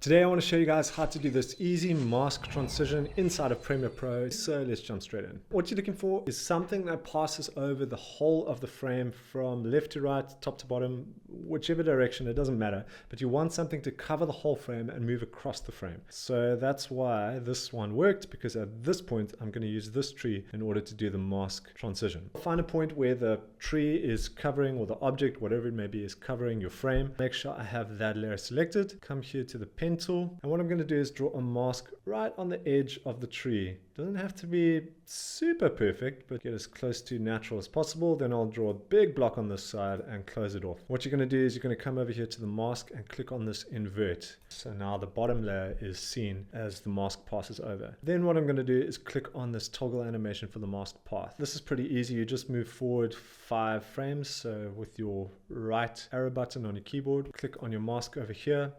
Today I want to show you guys how to do this easy mask transition inside of Premiere Pro. So let's jump straight in. What you're looking for is something that passes over the whole of the frame from left to right, top to bottom, whichever direction, it doesn't matter. But you want something to cover the whole frame and move across the frame. So that's why this one worked, because at this point I'm going to use this tree in order to do the mask transition. Find a point where the tree is covering, or the object, whatever it may be, is covering your frame. Make sure I have that layer selected. Come here to the pen tool, and what I'm going to do is draw a mask right on the edge of the tree. Doesn't have to be super perfect, but get as close to natural as possible. Then I'll draw a big block on this side and close it off. What you're going to do is you're going to come over here to the mask and click on this invert. So now the bottom layer is seen as the mask passes over. Then what I'm going to do is click on this toggle animation for the mask path. This is pretty easy. You just move forward 5 frames. So with your right arrow button on your keyboard, click on your mask over here.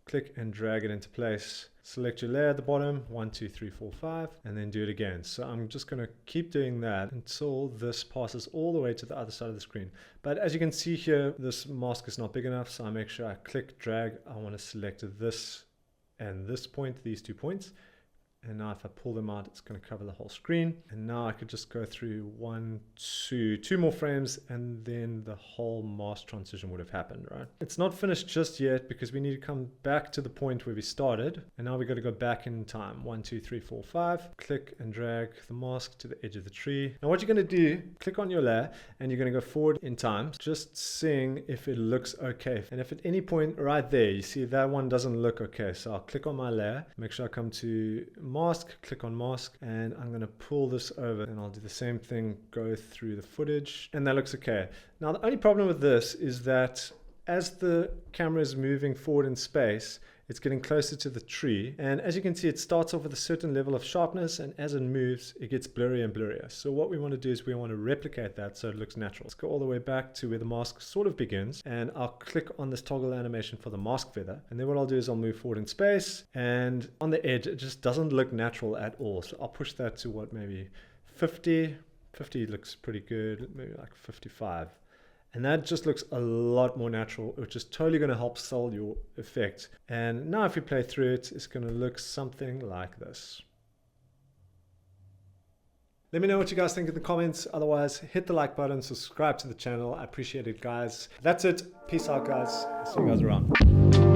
Click and drag it into place. Select your layer at the bottom, 1, 2, 3, 4, 5, and then do it again. So I'm just going to keep doing that until this passes all the way to the other side of the screen. But as you can see here, this mask is not big enough, so I make sure I click, drag. I want to select this and this point, these 2 points. And now if I pull them out, it's going to cover the whole screen. And now I could just go through 1, 2 more frames, and then the whole mask transition would have happened, right? It's not finished just yet because we need to come back to the point where we started. And now we got to go back in time. 1, 2, 3, 4, 5. Click and drag the mask to the edge of the tree. Now what you're going to do, click on your layer and you're going to go forward in time, just seeing if it looks okay. And if at any point right there, you see that one doesn't look okay. So I'll click on my layer, make sure I come to mask, click on mask, and I'm going to pull this over, and I'll do the same thing, go through the footage, and that looks okay. Now the only problem with this is that as the camera is moving forward in space, it's getting closer to the tree, and as you can see, it starts off with a certain level of sharpness, and as it moves it gets blurrier and blurrier. So what we want to do is we want to replicate that so it looks natural. Let's go all the way back to where the mask sort of begins, and I'll click on this toggle animation for the mask feather, and then what I'll do is I'll move forward in space, and on the edge it just doesn't look natural at all. So I'll push that to what, maybe 50 looks pretty good, maybe like 55. And that just looks a lot more natural, which is totally going to help sell your effect. And now if we play through it, it's going to look something like this. Let me know what you guys think in the comments. Otherwise, hit the like button, subscribe to the channel. I appreciate it, guys. That's it. Peace out, guys. See you guys around.